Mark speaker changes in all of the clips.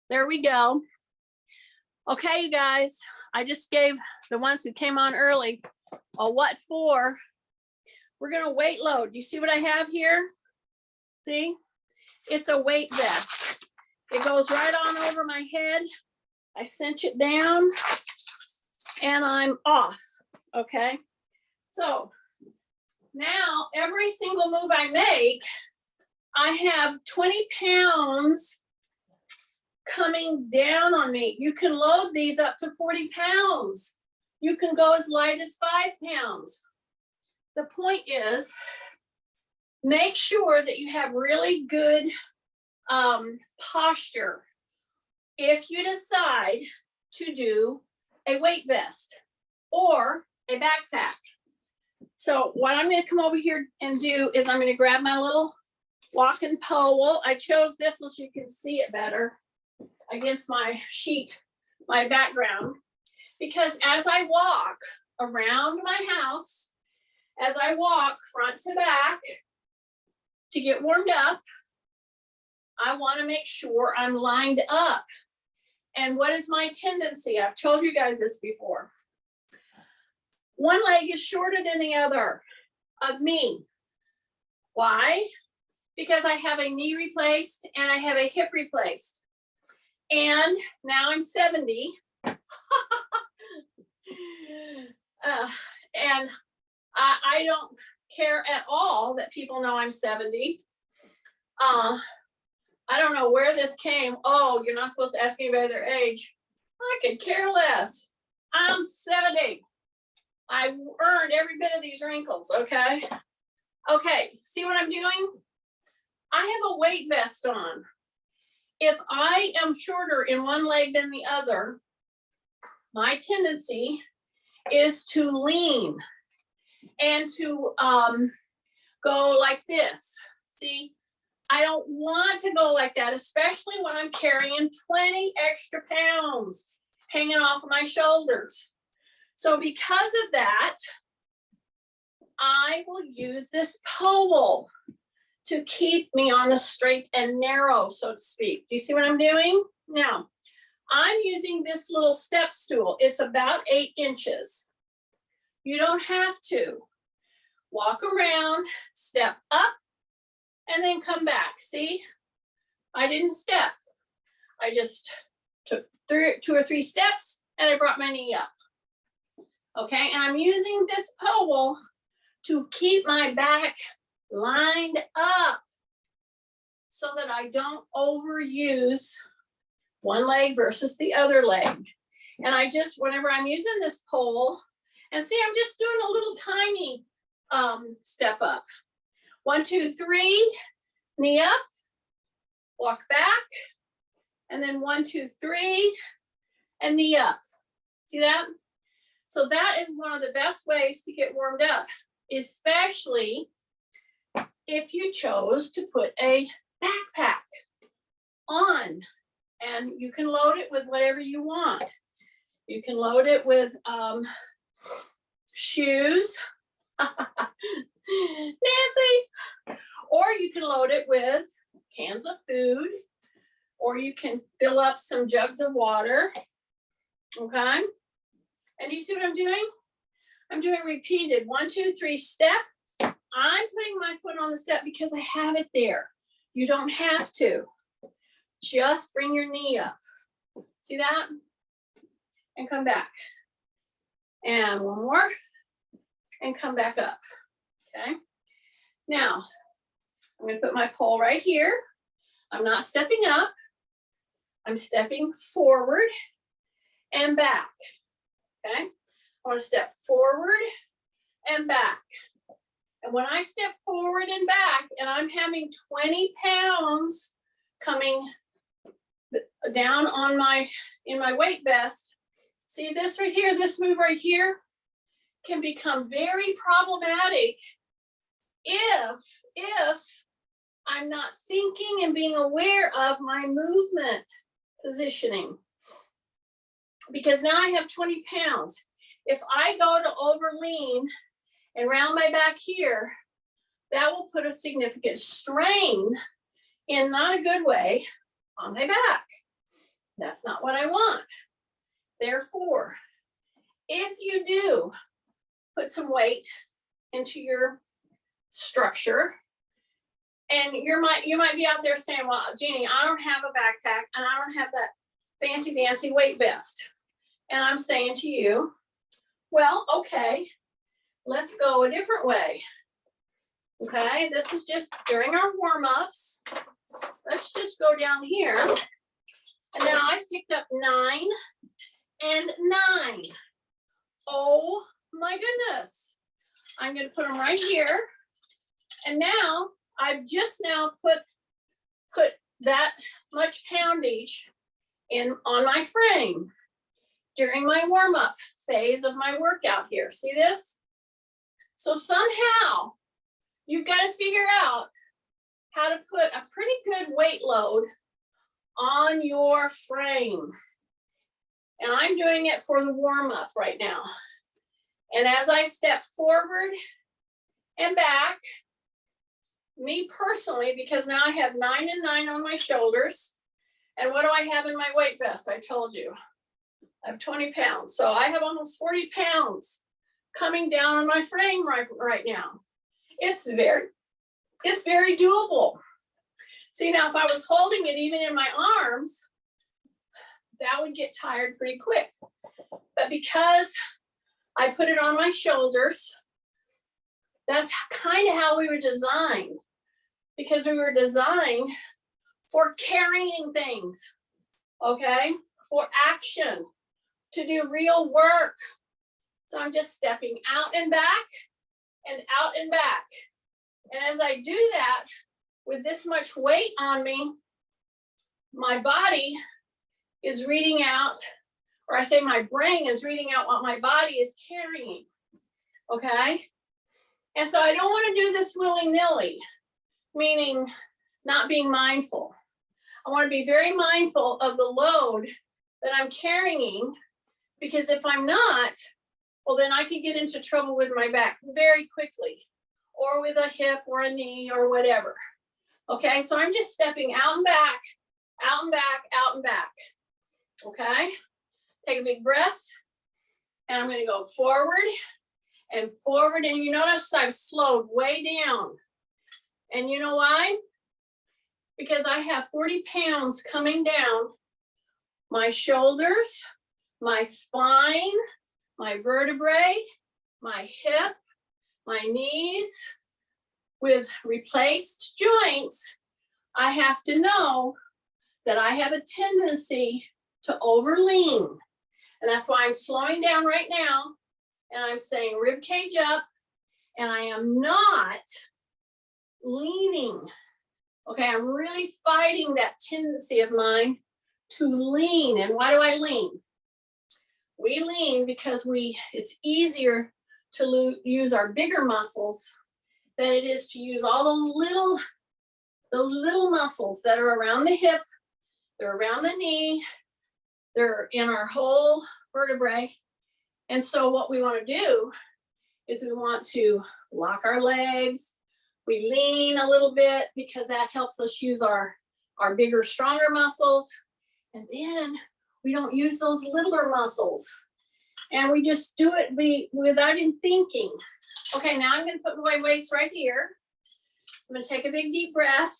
Speaker 1: There we go. Okay, you guys, I just gave the ones who came on early a what for. We're gonna weight load. You see what I have here? See? It's a weight vest. It goes right on over my head. I cinch it down and I'm off, okay? So now every single move I make, I have 20 pounds coming down on me. You can load these up to 40 pounds. You can go as light as 5 pounds. The point is, make sure that you have really good posture if you decide to do a weight vest or a backpack. So what I'm going to come over here and do is I'm going to grab my little walking pole. I chose this one so you can see it better against my sheet, my background, because as I walk around my house, as I walk front to back to get warmed up, I want to make sure I'm lined up. And what is my tendency? I've told you guys this before. One leg is shorter than the other of me. Why? Because I have a knee replaced and I have a hip replaced. And now I'm 70. And I don't care at all that people know I'm 70. I don't know where this came. Oh, you're not supposed to ask anybody their age. I could care less. I'm 70. I earned every bit of these wrinkles, okay? Okay, see what I'm doing? I have a weight vest on. If I am shorter in one leg than the other, my tendency is to lean and to go like this. See, I don't want to go like that, especially when I'm carrying 20 extra pounds hanging off of my shoulders. So because of that, I will use this pole to keep me on the straight and narrow, so to speak. Do you see what I'm doing? Now, I'm using this little step stool. It's about 8 inches. You don't have to. Walk around, step up, and then come back. See? I didn't step. I just took 2 or 3 steps and I brought my knee up. Okay, and I'm using this pole to keep my back lined up so that I don't overuse one leg versus the other leg. And I just, whenever I'm using this pole, and see, I'm just doing a little tiny step up. 1, 2, 3, knee up, walk back, and then 1, 2, 3, and knee up. See that? So that is one of the best ways to get warmed up, especially if you chose to put a backpack on, and you can load it with whatever you want. You can load it with shoes, Nancy, or you can load it with cans of food, or you can fill up some jugs of water, okay? And you see what I'm doing? I'm doing repeated 1, 2, 3 step. I'm putting my foot on the step because I have it there. You don't have to. Just bring your knee up. See that? And come back. And one more. And come back up. Okay? Now, I'm going to put my pole right here. I'm not stepping up. I'm stepping forward and back. Okay? I want to step forward and back. And when I step forward and back, and I'm having 20 pounds coming down on in my weight vest, see this right here, this move right here can become very problematic if I'm not thinking and being aware of my movement positioning. Because now I have 20 pounds. If I go to over lean and round my back here, that will put a significant strain in not a good way on my back. That's not what I want. Therefore, if you do put some weight into your structure, and you might be out there saying, well, Jeannie, I don't have a backpack and I don't have that fancy dancy weight vest. And I'm saying to you, well, okay, let's go a different way. Okay, this is just during our warm-ups. Let's just go down here. And now I picked up 9 and 9. Oh my goodness. I'm going to put them right here. And now I've just now put that much poundage on my frame during my warm-up phase of my workout here. See this? So somehow you've got to figure out how to put a pretty good weight load on your frame. And I'm doing it for the warm-up right now. And as I step forward and back, me personally, because now I have 9 and 9 on my shoulders. And what do I have in my weight vest? I told you, I have 20 pounds. So I have almost 40 pounds coming down on my frame right now. It's very doable. See, now if I was holding it even in my arms, that would get tired pretty quick. But because I put it on my shoulders, that's kind of how we were designed. Because we were designed for carrying things, okay? For action, to do real work. So I'm just stepping out and back and out and back. And as I do that, with this much weight on me, my body is reading out, or I say my brain is reading out what my body is carrying, okay? And so I don't want to do this willy-nilly, meaning not being mindful. I want to be very mindful of the load that I'm carrying, because if I'm not, well, then I could get into trouble with my back very quickly, or with a hip or a knee or whatever. Okay, so I'm just stepping out and back, out and back, out and back. Okay, take a big breath, and I'm going to go forward and forward. And you notice I've slowed way down. And you know why? Because I have 40 pounds coming down my shoulders, my spine, my vertebrae, my hip, my knees. With replaced joints, I have to know that I have a tendency to overlean. And that's why I'm slowing down right now. And I'm saying rib cage up, and I am not leaning. Okay, I'm really fighting that tendency of mine to lean. And why do I lean? We lean because it's easier to use our bigger muscles than it is to use all those little muscles that are around the hip, they're around the knee, they're in our whole vertebrae. And so what we want to do is we want to lock our legs. We lean a little bit because that helps us use our bigger, stronger muscles. And then we don't use those littler muscles. And we just do it without even thinking. Okay, now I'm going to put my weights right here. I'm going to take a big deep breath.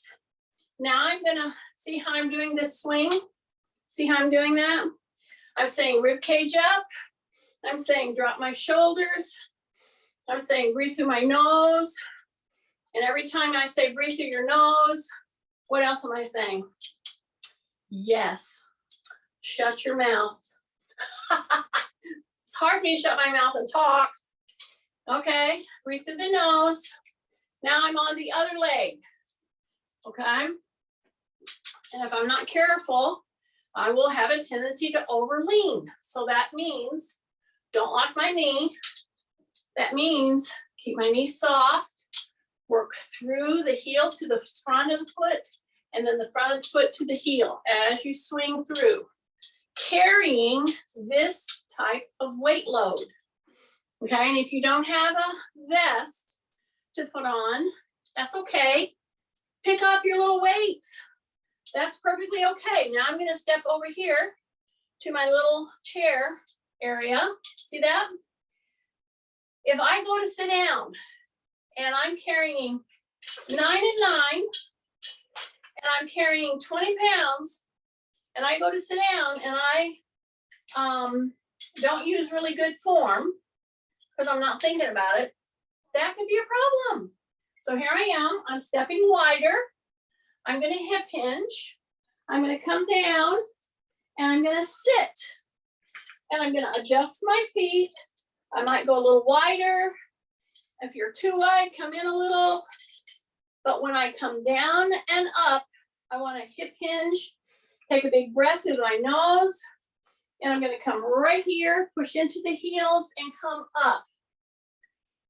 Speaker 1: Now I'm going to see how I'm doing this swing. See how I'm doing that? I'm saying rib cage up. I'm saying drop my shoulders. I'm saying breathe through my nose. And every time I say breathe through your nose, what else am I saying? Yes. Shut your mouth. It's hard for me to shut my mouth and talk. Okay, breathe through the nose. Now I'm on the other leg. Okay. And if I'm not careful, I will have a tendency to overlean. So that means don't lock my knee. That means keep my knee soft. Work through the heel to the front of the foot, and then the front of the foot to the heel as you swing through, carrying this type of weight load. Okay, and if you don't have a vest to put on, that's okay. Pick up your little weights. That's perfectly okay. Now I'm gonna step over here to my little chair area. See that? If I go to sit down and I'm carrying 9 and 9, and I'm carrying 20 pounds, and I go to sit down and I don't use really good form because I'm not thinking about it, that could be a problem. So here I am, I'm stepping wider. I'm gonna hip hinge. I'm gonna come down and I'm gonna sit. And I'm gonna adjust my feet. I might go a little wider. If you're too wide, come in a little. But when I come down and up, I wanna hip hinge, take a big breath through my nose. And I'm gonna come right here, push into the heels and come up.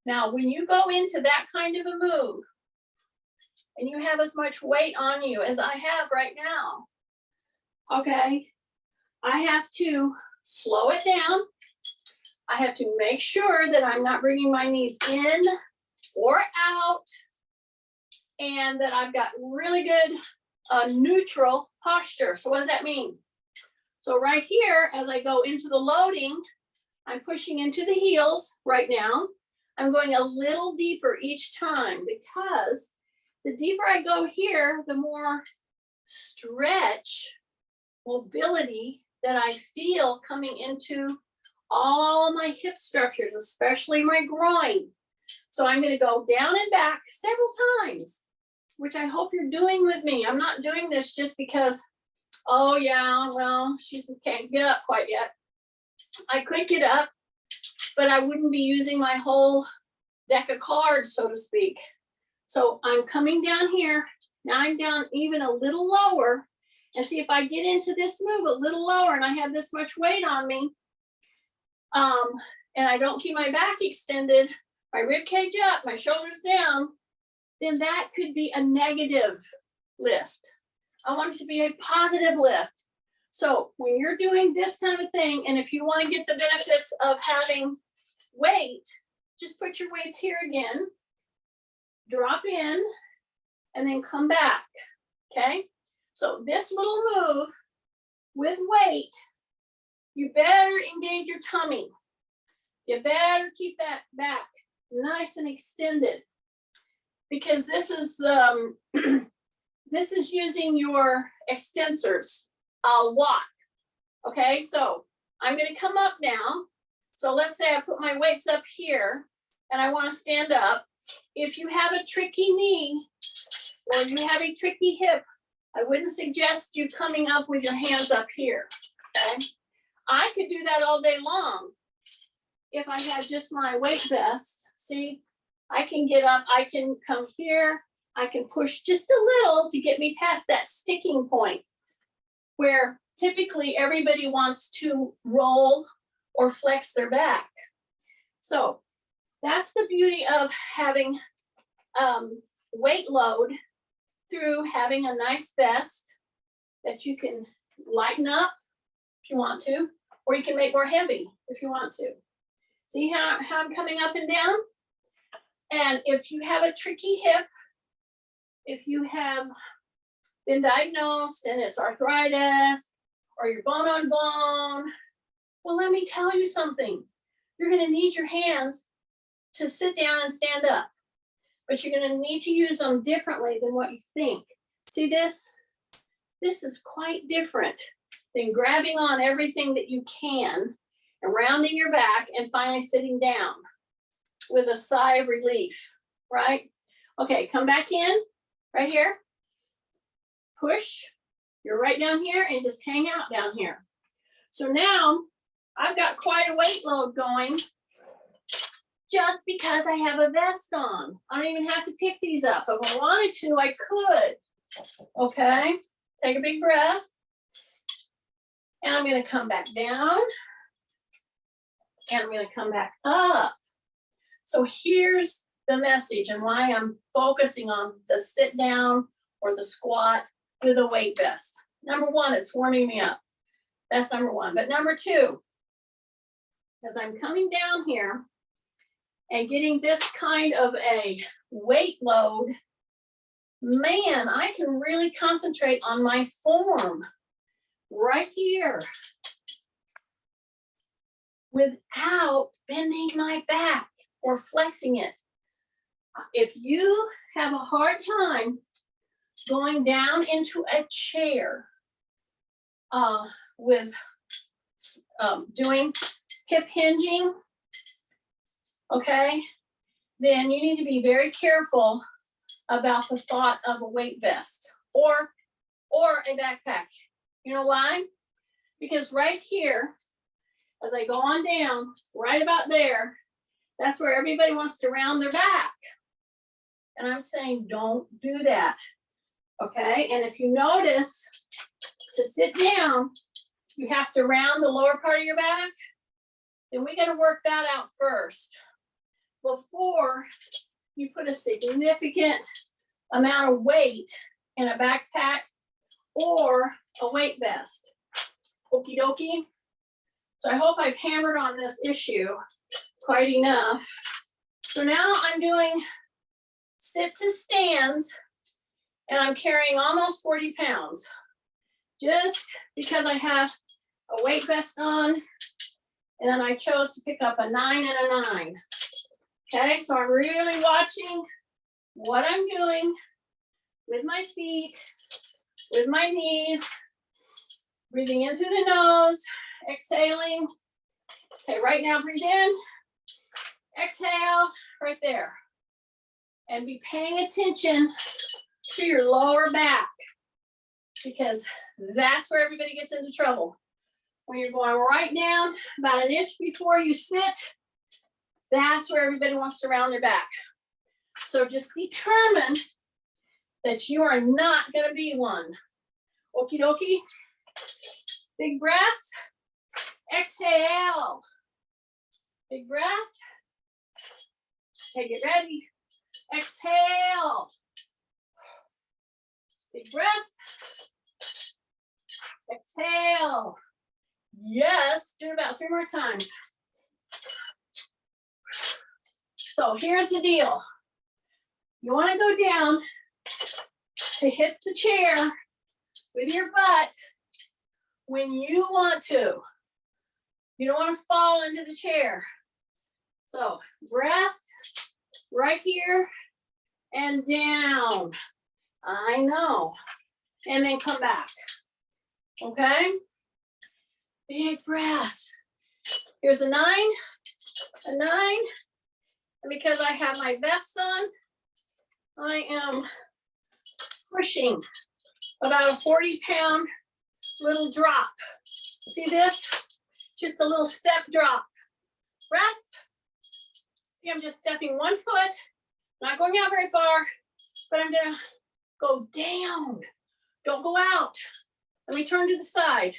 Speaker 1: Now, when you go into that kind of a move, and you have as much weight on you as I have right now, okay, I have to slow it down. I have to make sure that I'm not bringing my knees in or out, and that I've got really good neutral posture. So what does that mean? So right here, as I go into the loading, I'm pushing into the heels right now. I'm going a little deeper each time, because the deeper I go here, the more stretch, mobility that I feel coming into all my hip structures, especially my groin. So I'm going to go down and back several times, which I hope you're doing with me. I'm not doing this just because, oh yeah, well, she can't get up quite yet. I could get up, but I wouldn't be using my whole deck of cards, so to speak. So I'm coming down here. Now I'm down even a little lower. And see, if I get into this move a little lower and I have this much weight on me, and I don't keep my back extended, my rib cage up, my shoulders down, then that could be a negative lift. I want it to be a positive lift. So when you're doing this kind of thing, and if you want to get the benefits of having weight, just put your weights here again, drop in, and then come back, okay? So this little move with weight, you better engage your tummy. You better keep that back nice and extended, because this is this is using your extensors a lot. Okay, so I'm going to come up now. So let's say I put my weights up here and I want to stand up. If you have a tricky knee or you have a tricky hip, I wouldn't suggest you coming up with your hands up here. Okay, I could do that all day long if I had just my weight vest. See, I can get up, I can come here, I can push just a little to get me past that sticking point where typically everybody wants to roll or flex their back. So that's the beauty of having weight load through having a nice vest that you can lighten up if you want to, or you can make more heavy if you want to. See how I'm coming up and down? And if you have a tricky hip, if you have been diagnosed and it's arthritis or you're bone on bone, well, let me tell you something. You're going to need your hands to sit down and stand up, but you're going to need to use them differently than what you think. See this? This is quite different than grabbing on everything that you can and rounding your back and finally sitting down with a sigh of relief, right? Okay, come back in, right here. Push, you're right down here, and just hang out down here. So now I've got quite a weight load going just because I have a vest on. I don't even have to pick these up. If I wanted to, I could. Okay, take a big breath. And I'm gonna come back down. And I'm gonna come back up. So here's the message and why I'm focusing on the sit down or the squat with a weight vest. Number one, it's warming me up. That's number one. But number two, as I'm coming down here and getting this kind of a weight load man, I can really concentrate on my form right here without bending my back or flexing it. If you have a hard time going down into a chair with doing hip hinging, okay, then you need to be very careful about the thought of a weight vest or a backpack. You know why? Because right here, as I go on down, right about there, that's where everybody wants to round their back. And I'm saying, don't do that, okay? And if you notice, to sit down, you have to round the lower part of your back. Then we gotta work that out first before you put a significant amount of weight in a backpack or a weight vest. Okie dokie. So I hope I've hammered on this issue quite enough. So now I'm doing sit to stands and I'm carrying almost 40 pounds just because I have a weight vest on and then I chose to pick up a 9 and a 9. Okay, so I'm really watching what I'm doing with my feet, with my knees, breathing in through the nose, exhaling. Okay, right now breathe in, exhale, right there. And be paying attention to your lower back because that's where everybody gets into trouble. When you're going right down about an inch before you sit, that's where everybody wants to round their back. So just determine that you are not going to be one. Okie dokie. Big breath. Exhale. Big breath. Okay, get ready. Exhale. Big breath. Exhale. Yes, do it about 3 more times. So here's the deal. You want to go down to hit the chair with your butt when you want to. You don't want to fall into the chair. So breath right here and down. I know. And then come back. Okay? Big breath. Here's a 9, a 9. And because I have my vest on, I am pushing about a 40-pound little drop. See this? Just a little step drop. Breath. See, I'm just stepping 1 foot, not going out very far, but I'm gonna go down. Don't go out. Let me turn to the side.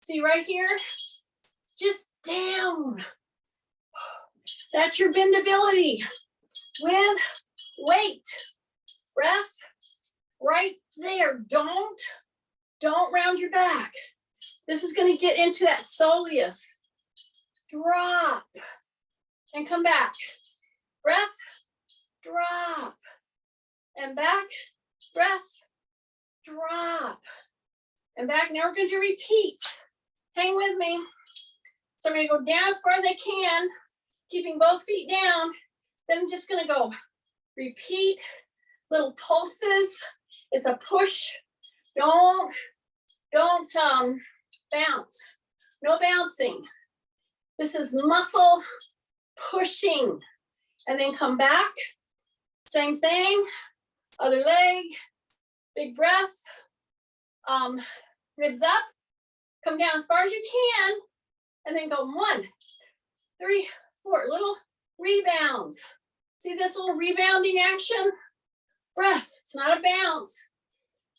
Speaker 1: See right here? Just down. That's your bendability with weight. Breath right there. Don't round your back. This is going to get into that soleus. Drop and come back. Breath, drop and back. Breath, drop and back. Now we're going to do repeats. Hang with me. So I'm going to go down as far as I can, keeping both feet down. Then I'm just going to go repeat little pulses. It's a push. Don't bounce. No bouncing. This is muscle pushing. And then come back. Same thing. Other leg. Big breath. Ribs up. Come down as far as you can. And then go 1, 3, 4. Little rebounds. See this little rebounding action? Breath. It's not a bounce.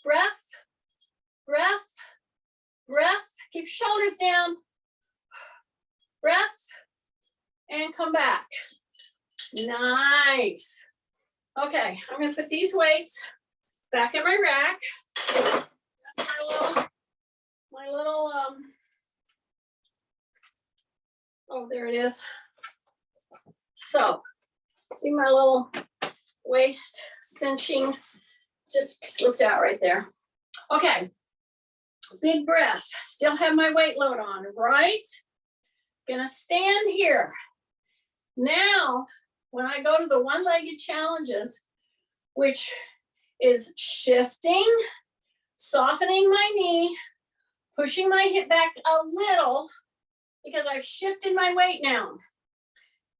Speaker 1: Breath. Breath. Breath. Keep your shoulders down. Breath. And come back. Nice. Okay, I'm going to put these weights back in my rack. That's my little oh, there it is. So, see my little waist cinching just slipped out right there. Okay, big breath, still have my weight load on, right? Gonna stand here. Now, when I go to the one-legged challenges, which is shifting, softening my knee, pushing my hip back a little, because I've shifted my weight now.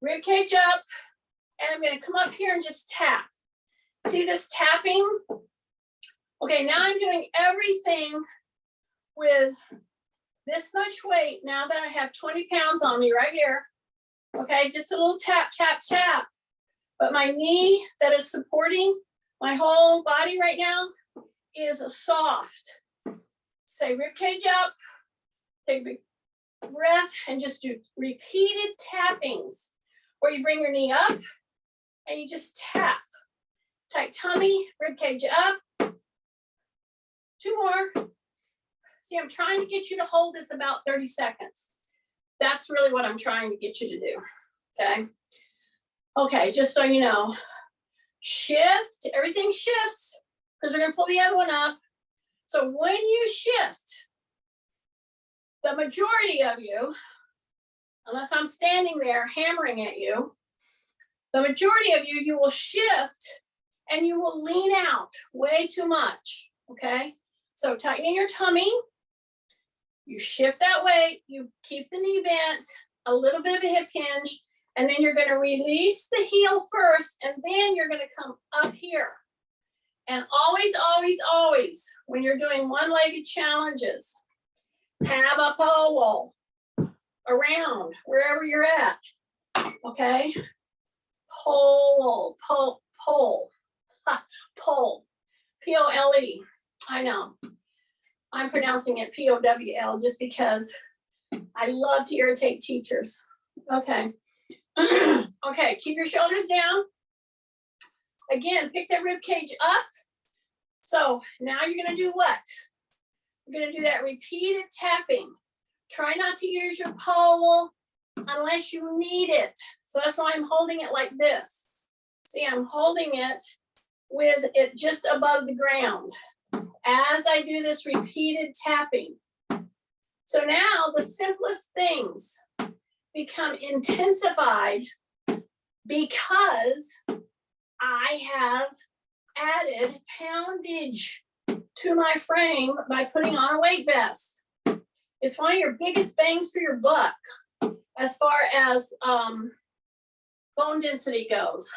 Speaker 1: Rib cage up, and I'm gonna come up here and just tap. See this tapping? Okay, now I'm doing everything with this much weight now that I have 20 pounds on me right here. Okay, just a little tap, tap, tap. But my knee that is supporting my whole body right now is soft. Say rib cage up, take a big breath, and just do repeated tappings where you bring your knee up and you just tap. Tight tummy, rib cage up. 2 more. See, I'm trying to get you to hold this about 30 seconds. That's really what I'm trying to get you to do, okay? Okay, just so you know, shift, everything shifts because we're gonna pull the other one up. So when you shift, the majority of you, unless I'm standing there hammering at you, the majority of you, you will shift and you will lean out way too much, okay? So tightening your tummy, you shift that way, you keep the knee bent, a little bit of a hip hinge, and then you're gonna release the heel first, and then you're gonna come up here. And always, always, always, when you're doing one-legged challenges, have a pole around wherever you're at, okay? Pole, pole, pole, pole, P-O-L-E, I know. I'm pronouncing it P-O-W-L just because I love to irritate teachers. Okay. Okay, keep your shoulders down. Again, pick that rib cage up. So now you're gonna do what? You're gonna do that repeated tapping. Try not to use your pole unless you need it. So that's why I'm holding it like this. See, I'm holding it with it just above the ground as I do this repeated tapping. So now the simplest things become intensified because I have added poundage to my frame by putting on a weight vest. It's one of your biggest bangs for your buck as far as bone density goes.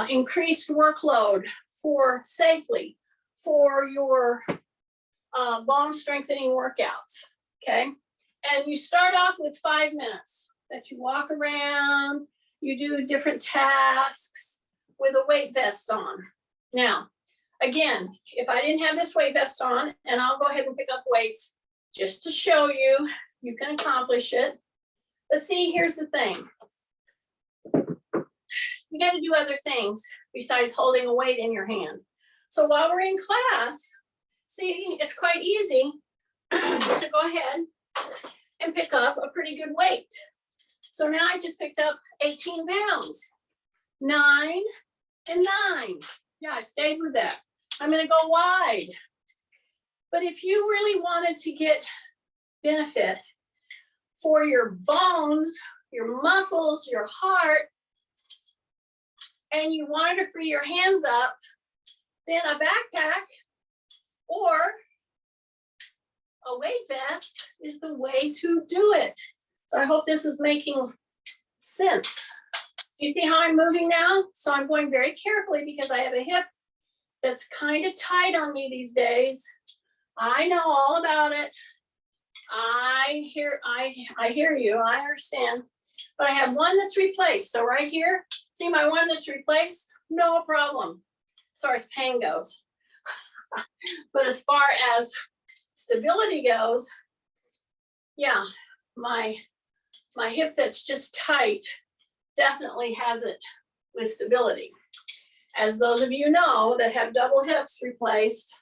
Speaker 1: Increased workload for safely for your bone strengthening workouts, okay? And you start off with 5 minutes that you walk around, you do different tasks with a weight vest on. Now, again, if I didn't have this weight vest on, and I'll go ahead and pick up weights just to show you, you can accomplish it. But see, here's the thing. You got to do other things besides holding a weight in your hand. So while we're in class, see, it's quite easy to go ahead and pick up a pretty good weight. So now I just picked up 18 pounds, 9 and 9. Yeah, I stayed with that. I'm gonna go wide. But if you really wanted to get benefit for your bones, your muscles, your heart, and you wanted to free your hands up, then a backpack or a weight vest is the way to do it. So I hope this is making sense. You see how I'm moving now? So I'm going very carefully because I have a hip that's kind of tight on me these days. I know all about it. I hear you, I understand. But I have one that's replaced. So right here, see my one that's replaced? No problem, as far as pain goes. But as far as stability goes, yeah, my hip that's just tight definitely has it with stability. As those of you know that have double hips replaced,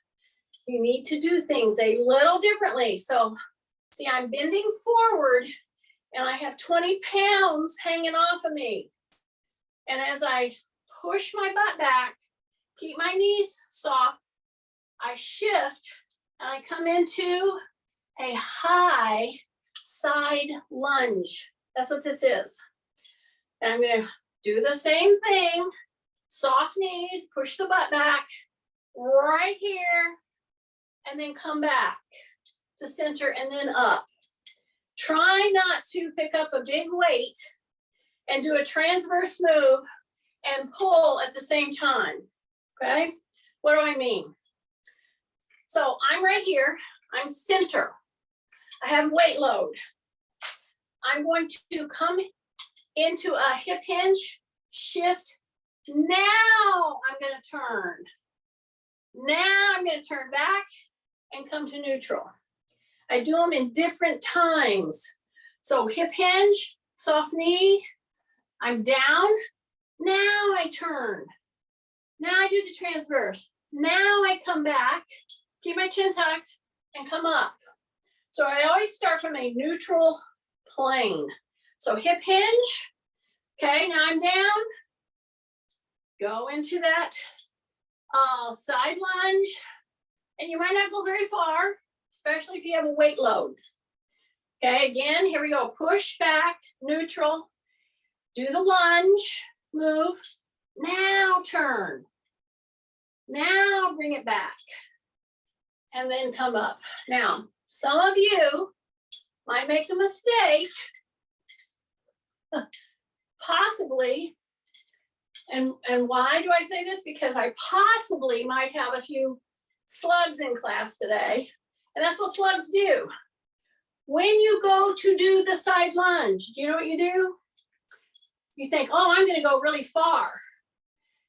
Speaker 1: you need to do things a little differently. So see, I'm bending forward and I have 20 pounds hanging off of me. And as I push my butt back, Keep my knees soft. I shift and I come into a high side lunge. That's what this is. And I'm gonna do the same thing. Soft knees, push the butt back, right here, and then come back to center and then up. Try not to pick up a big weight and do a transverse move and pull at the same time, okay? What do I mean? So I'm right here, I'm center. I have weight load. I'm going to come into a hip hinge, shift. Now I'm gonna turn. Now I'm gonna turn back and come to neutral. I do them in different times. So hip hinge, soft knee, I'm down. Now I turn. Now I do the transverse. Now I come back, keep my chin tucked, and come up. So I always start from a neutral plane. So hip hinge, okay, now I'm down. Go into that side lunge, and you might not go very far, especially if you have a weight load. Okay, again, here we go. Push back, neutral, do the lunge, move, now turn. Now bring it back, and then come up. Now, some of you might make the mistake, possibly, and why do I say this? Because I possibly might have a few slugs in class today, and that's what slugs do. When you go to do the side lunge, do you know what you do? You think, oh, I'm gonna go really far.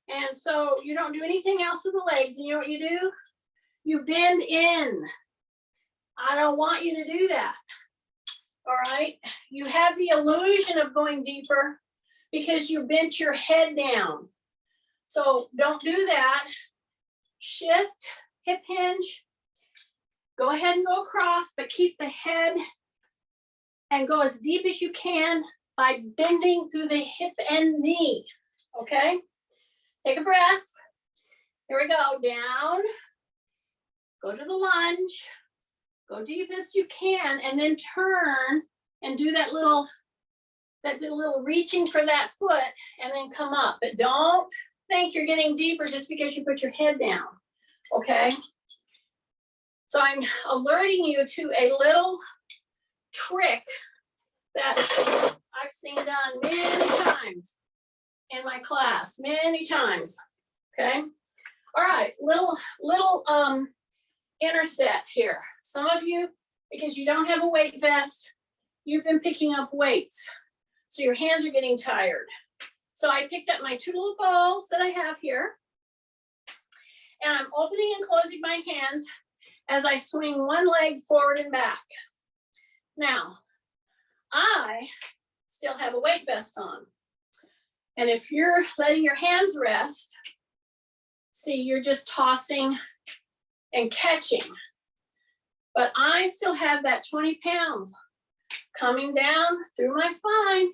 Speaker 1: And so you don't do anything else with the legs, and you know what you do? You bend in. I don't want you to do that, all right? You have the illusion of going deeper because you bent your head down. So don't do that. Shift, hip hinge. Go ahead and go across, but keep the head and go as deep as you can by bending through the hip and knee, okay? Take a breath. Here we go, down. Go to the lunge. Go deep as you can, and then turn and do that little reaching for that foot, and then come up. But don't think you're getting deeper just because you put your head down, okay? So I'm alerting you to a little trick that I've seen done many times in my class, many times, okay? All right, little interset here. Some of you, because you don't have a weight vest, you've been picking up weights. So your hands are getting tired. So I picked up my two little balls that I have here, and I'm opening and closing my hands as I swing one leg forward and back. Now, I still have a weight vest on. And if you're letting your hands rest, see, you're just tossing and catching. But I still have that 20 pounds coming down through my spine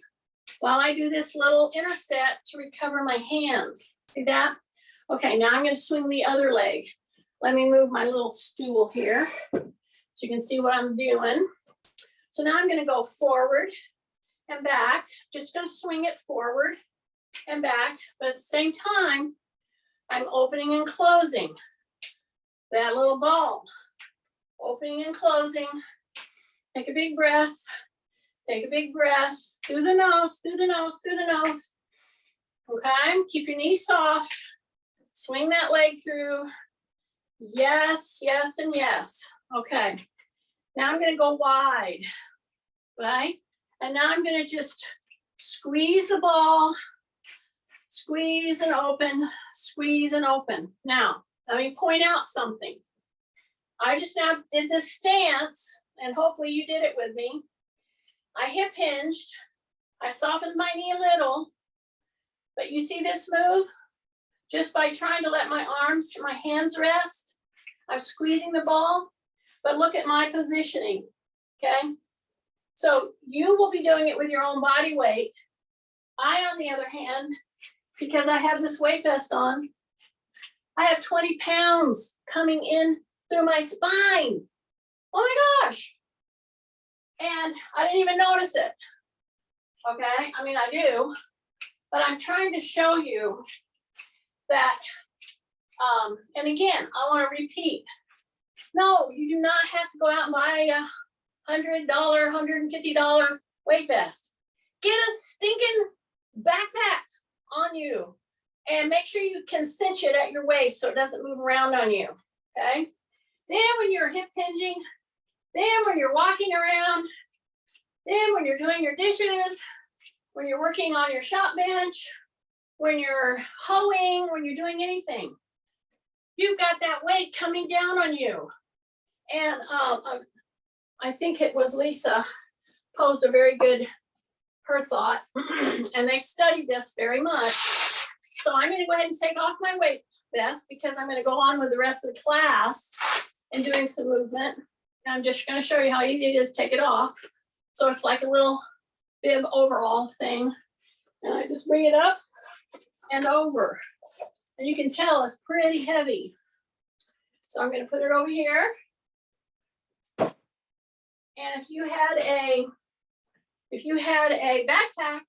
Speaker 1: while I do this little interset to recover my hands. See that? Okay, now I'm going to swing the other leg. Let me move my little stool here so you can see what I'm doing. So now I'm going to go forward and back. Just going to swing it forward and back, but at the same time, I'm opening and closing that little ball. Opening and closing. Take a big breath. Take a big breath through the nose, through the nose, through the nose. Okay, keep your knees soft. Swing that leg through. Yes, yes, and yes. Okay, now I'm gonna go wide, right? And now I'm gonna just squeeze the ball, squeeze and open, squeeze and open. Now, let me point out something. I just now did this stance, and hopefully you did it with me. I hip hinged, I softened my knee a little, but you see this move? Just by trying to let my arms, my hands rest, I'm squeezing the ball, but look at my positioning, okay? So you will be doing it with your own body weight. I, on the other hand, because I have this weight vest on, I have 20 pounds coming in through my spine. Oh my gosh. And I didn't even notice it. Okay, I mean, I do, but I'm trying to show you that, and again, I want to repeat. No, you do not have to go out and buy a $100, $150 weight vest. Get a stinking backpack on you and make sure you can cinch it at your waist so it doesn't move around on you, okay? Then when you're hip hinging, then when you're walking around, then when you're doing your dishes, when you're working on your shop bench, when you're hoeing, when you're doing anything, you've got that weight coming down on you. And I think it was Lisa posed a very good, her thought, and they studied this very much. So I'm gonna go ahead and take off my weight vest because I'm gonna go on with the rest of the class and doing some movement. And I'm just gonna show you how easy it is to take it off. So it's like a little bib overall thing. And I just bring it up and over. And you can tell it's pretty heavy. So I'm gonna put it over here. And if you had a backpack,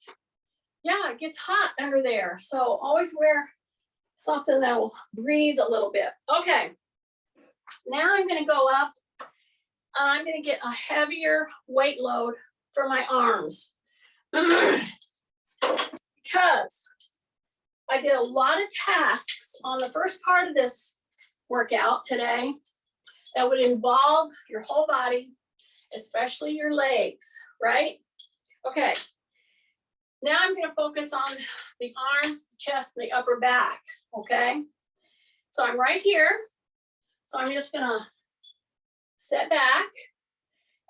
Speaker 1: yeah, it gets hot under there. So always wear something that will breathe a little bit. Okay, now I'm gonna go up. I'm gonna get a heavier weight load for my arms. Because I did a lot of tasks on the first part of this workout today that would involve your whole body, especially your legs, right? Okay, now I'm gonna focus on the arms, the chest, and the upper back, okay? So I'm right here. So I'm just gonna set back.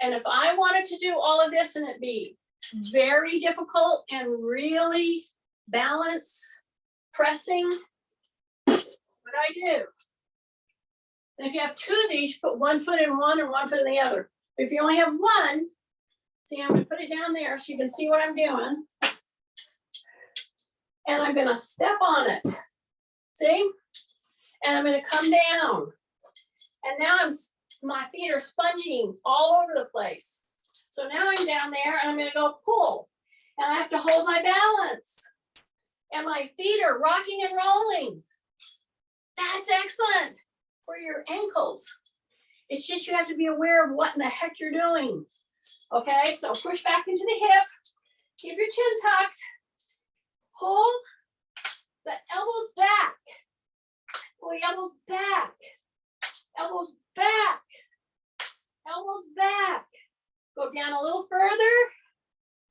Speaker 1: And if I wanted to do all of this and it be very difficult and really balance, pressing, what I do? And if you have two of these, you put one foot in one and one foot in the other. If you only have one, see, I'm gonna put it down there so you can see what I'm doing. And I'm gonna step on it, see? And I'm gonna come down. And now my feet are sponging all over the place. So now I'm down there and I'm gonna go pull. And I have to hold my balance. And my feet are rocking and rolling. That's excellent for your ankles. It's just you have to be aware of what in the heck you're doing. Okay, so push back into the hip. Keep your chin tucked. Pull the elbows back. Pull the elbows back. Elbows back. Elbows back. Go down a little further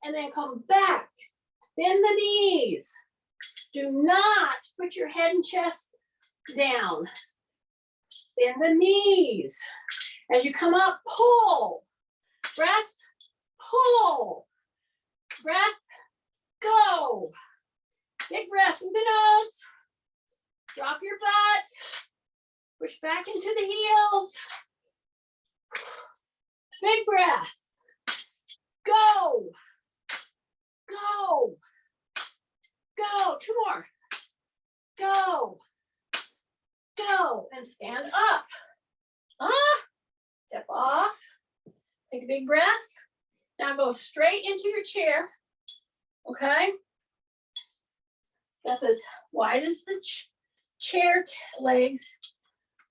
Speaker 1: and then come back. Bend the knees. Do not put your head and chest down. Bend the knees. As you come up, pull. Breath, pull. Breath, go. Big breath through the nose. Drop your butt. Push back into the heels. Big breath. Go. Go. Go. Two more. Go. Go. And stand up. Step off. Take a big breath. Now go straight into your chair. Okay? Step as wide as the chair legs.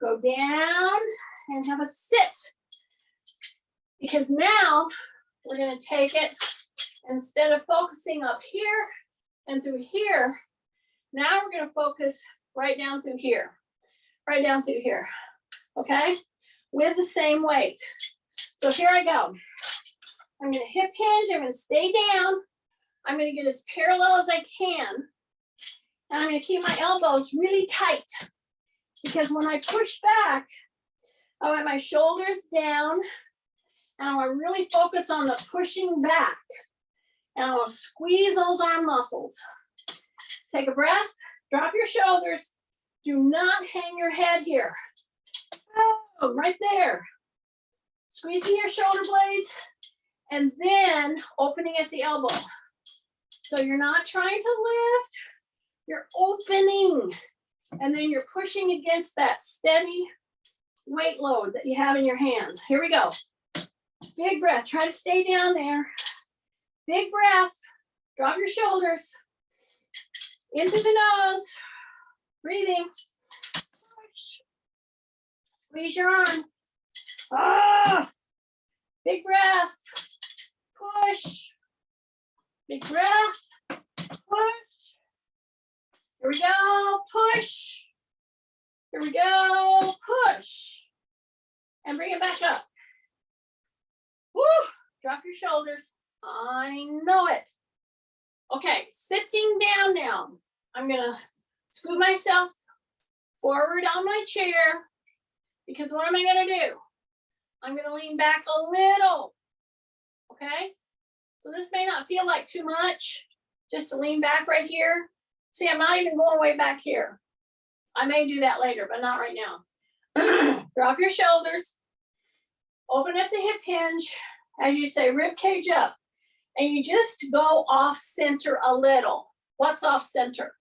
Speaker 1: Go down and have a sit. Because now we're going to take it, instead of focusing up here and through here, now we're going to focus right down through here. Right down through here. Okay? With the same weight. So here I go. I'm going to hip hinge. I'm going to stay down. I'm going to get as parallel as I can. And I'm going to keep my elbows really tight. Because when I push back, I want my shoulders down. And I want to really focus on the pushing back. And I want to squeeze those arm muscles. Take a breath. Drop your shoulders. Do not hang your head here. Oh, right there. Squeezing your shoulder blades and then opening at the elbow. So you're not trying to lift, you're opening. And then you're pushing against that steady weight load that you have in your hands. Here we go. Big breath. Try to stay down there. Big breath. Drop your shoulders. Into the nose. Breathing. Push. Squeeze your arm. Ah. Big breath. Push. Big breath. Push. Here we go. Push. Here we go. Push. And bring it back up. Woo. Drop your shoulders. I know it. Okay, sitting down now. I'm gonna scoot myself forward on my chair because what am I gonna do? I'm gonna lean back a little, okay? So this may not feel like too much, just to lean back right here. See, I'm not even going way back here. I may do that later, but not right now. Drop your shoulders, open at the hip hinge, as you say, rib cage up. And you just go off center a little. What's off center?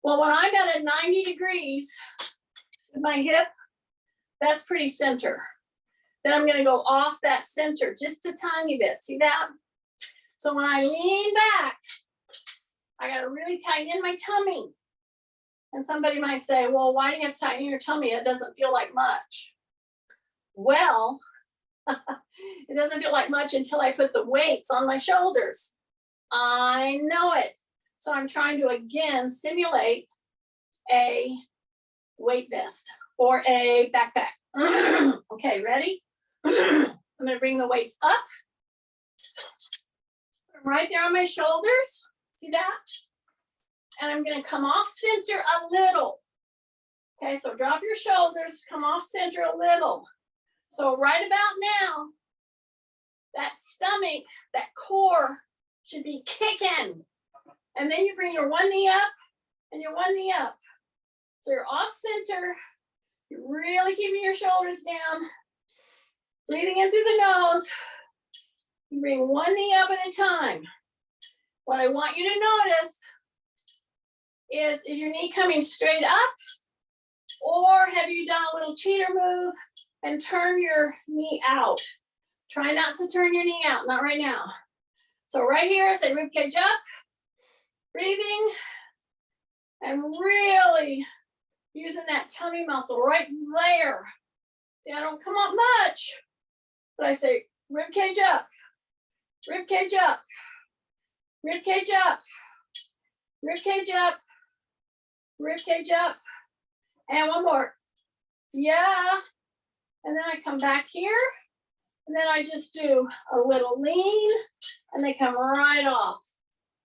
Speaker 1: Well, when I'm at a 90 degrees with my hip, that's pretty center. Then I'm gonna go off that center just a tiny bit. See that? So when I lean back, I gotta really tighten in my tummy. And somebody might say, well, why do you have to tighten your tummy? It doesn't feel like much. Well, it doesn't feel like much until I put the weights on my shoulders. I know it. So I'm trying to again simulate a weight vest or a backpack. Okay, ready? I'm going to bring the weights up. Right there on my shoulders. See that? And I'm going to come off center a little. Okay, so drop your shoulders, come off center a little. So right about now, that stomach, that core should be kicking. And then you bring your one knee up and your one knee up. So you're off center. You're really keeping your shoulders down. Breathing in through the nose. You bring one knee up at a time. What I want you to notice is your knee coming straight up? Or have you done a little cheater move and turn your knee out? Try not to turn your knee out, not right now. So right here, say rib cage up, breathing, and really using that tummy muscle right there. See, I don't come up much, but I say rib cage up, rib cage up, rib cage up, rib cage up, rib cage up, and one more. Yeah. And then I come back here, and then I just do a little lean, and they come right off.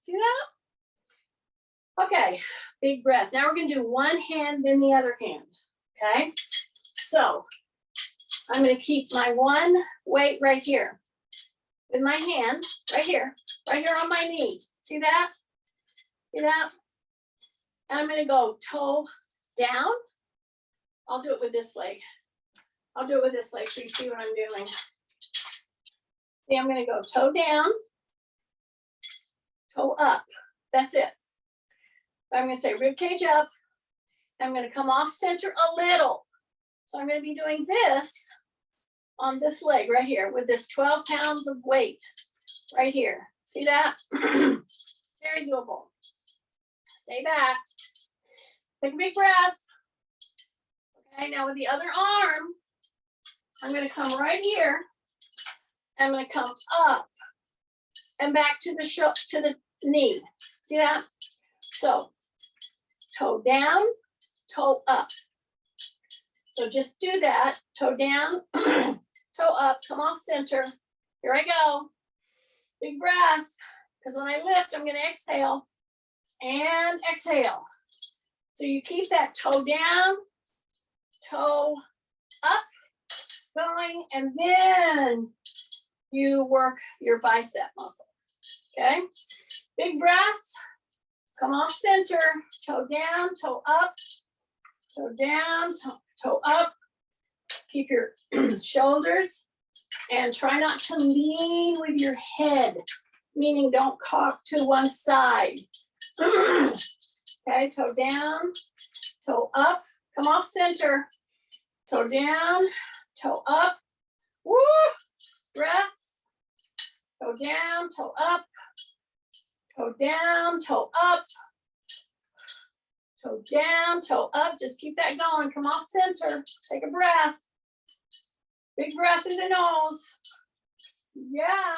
Speaker 1: See that? Okay, big breath. Now we're gonna do one hand, then the other hand, okay? So I'm gonna keep my one weight right here with my hand, right here on my knee. See that? See that? And I'm gonna go toe down. I'll do it with this leg. I'll do it with this leg so you see what I'm doing. See, I'm gonna go toe down, toe up. That's it. I'm gonna say rib cage up. I'm gonna come off center a little. So I'm gonna be doing this on this leg right here with this 12 pounds of weight right here. See that? Very doable. Stay back. Take a big breath. Okay, now with the other arm, I'm gonna come right here. I'm gonna come up and back to the knee. See that? So toe down, toe up. So just do that. Toe down, toe up, come off center. Here I go. Big breath. Because when I lift, I'm gonna exhale and exhale. So you keep that toe down, toe up, going, and then you work your bicep muscle, okay? Big breath, come off center, toe down, toe up, toe down, toe up. Keep your shoulders and try not to lean with your head, meaning don't cock to one side. Okay, toe down, toe up, come off center, toe down, toe up, woo, breath, toe down, toe up, toe down, toe up, toe down, toe up, just keep that going, come off center, take a breath, big breath through the nose, yeah,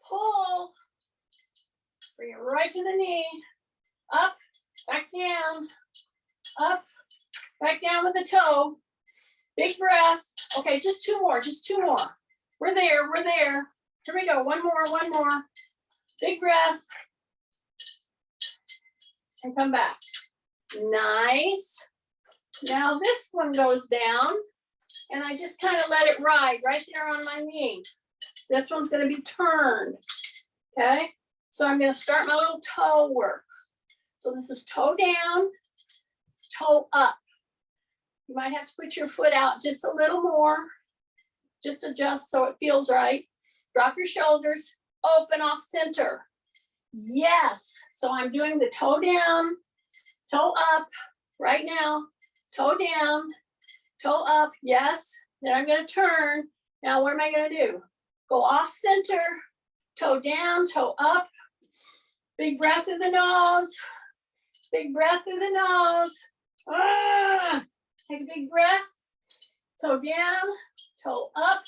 Speaker 1: pull, bring it right to the knee, up, back down, up, back down with the toe, big breath, okay, just two more, we're there, here we go, one more, big breath, and come back, nice, now this one goes down, and I just kind of let it ride right there on my knee, this one's gonna be turned, okay, so I'm gonna start my little toe work, so this is toe down, toe up, you might have to put your foot out just a little more, just adjust so it feels right. Drop your shoulders, open off center. Yes, so I'm doing the toe down, toe up right now, toe down, toe up, yes. Then I'm gonna turn. Now what am I gonna do? Go off center, toe down, toe up. Big breath through the nose, big breath through the nose. Ah! Take a big breath, toe down, toe up,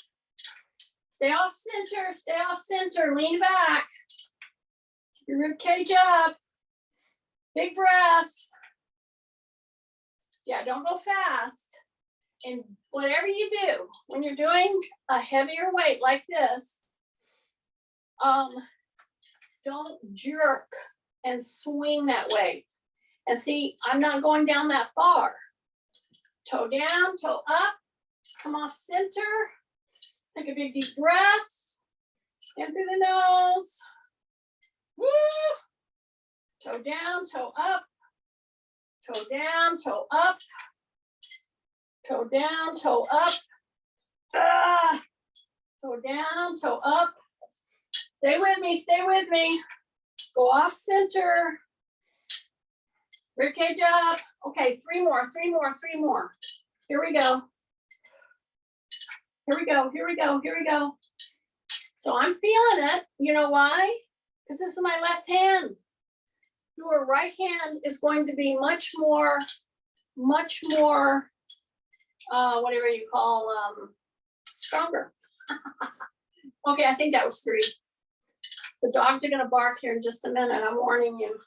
Speaker 1: stay off center, lean back, keep your rib cage up, big breath. Yeah, don't go fast. And whatever you do, when you're doing a heavier weight like this, don't jerk and swing that weight. And see, I'm not going down that far. Toe down, toe up, come off center, take a big deep breath, in through the nose, woo, toe down, toe up, toe down, toe up, toe down, toe up, toe down, toe up, stay with me, go off center, ribcage up. Okay, three more. Here we go. So I'm feeling it. You know why? Because this is my left hand. Your right hand is going to be much more, whatever you call, stronger. Okay, I think that was 3. The dogs are gonna bark here in just a minute, I'm warning you.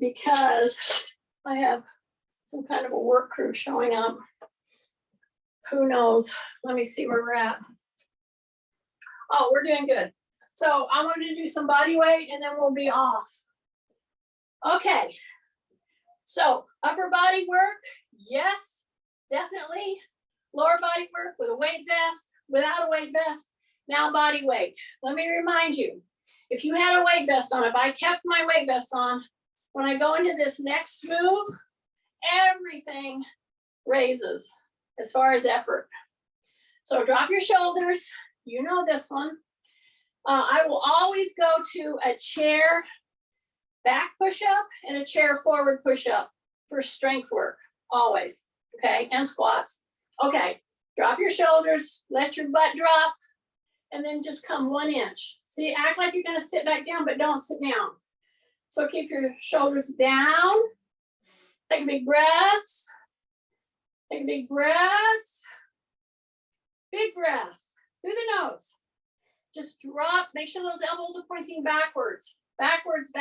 Speaker 1: Because I have some kind of a work crew showing up. Who knows? Let me see where we're at. Oh, we're doing good. So I wanted to do some body weight and then we'll be off. Okay. So upper body work, yes, definitely. Lower body work with a weight vest, without a weight vest. Now body weight. Let me remind you, if you had a weight vest on, if I kept my weight vest on, when I go into this next move, everything raises as far as effort. So drop your shoulders. You know this one. I will always go to a chair back push-up and a chair forward push-up for strength work, always, okay, and squats. Okay, drop your shoulders, let your butt drop, and then just come 1 inch. See, act like you're gonna sit back down, but don't sit down. So keep your shoulders down, take a big breath, take a big breath, through the nose. Just drop, make sure those elbows are pointing backwards, backwards.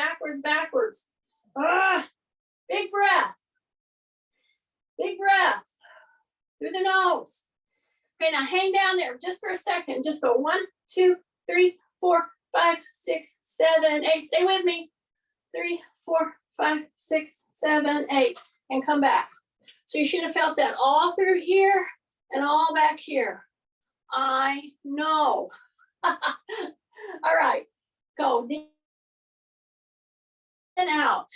Speaker 1: Big breath, through the nose. Okay, now hang down there just for a second. Just go 1, 2, 3, 4, 5, 6, 7, 8. Stay with me. 3, 4, 5, 6, 7, 8, and come back. So you should have felt that all through here and all back here. I know. All right, go knee and out.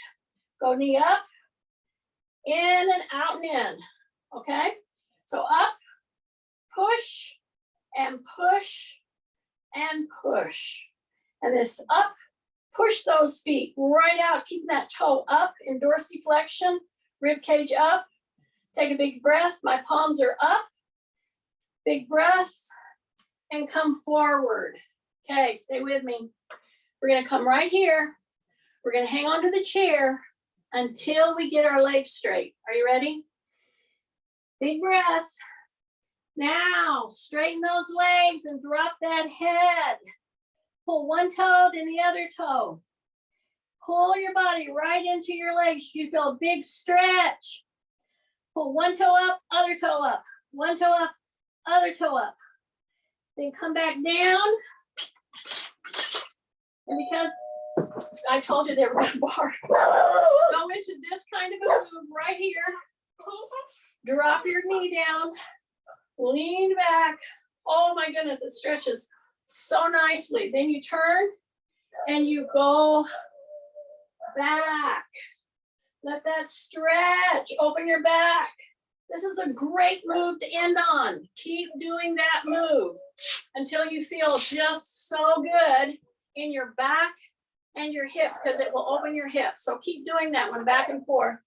Speaker 1: Go knee up, in and out and in. Okay, so up, push and push and push. And this up, Push those feet right out, keeping that toe up in dorsiflexion, rib cage up. Take a big breath. My palms are up. Big breath and come forward. Okay, stay with me. We're gonna come right here. We're gonna hang on to the chair until we get our legs straight. Are you ready? Big breath. Now, straighten those legs and drop that head. Pull one toe, then the other toe. Pull your body right into your legs. You feel a big stretch. Pull one toe up, other toe up. One toe up, other toe up. Then come back down. And because I told you they were going to bark, go into this kind of a move right here. Drop your knee down. Lean back. Oh my goodness, it stretches so nicely. Then you turn and you go back. Let that stretch. Open your back. This is a great move to end on. Keep doing that move until you feel just so good in your back and your hip, because it will open your hip. So keep doing that one back and forth.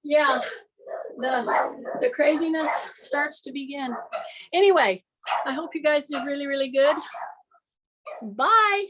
Speaker 1: Yeah, the craziness starts to begin. Anyway, I hope you guys did really, really good. Bye.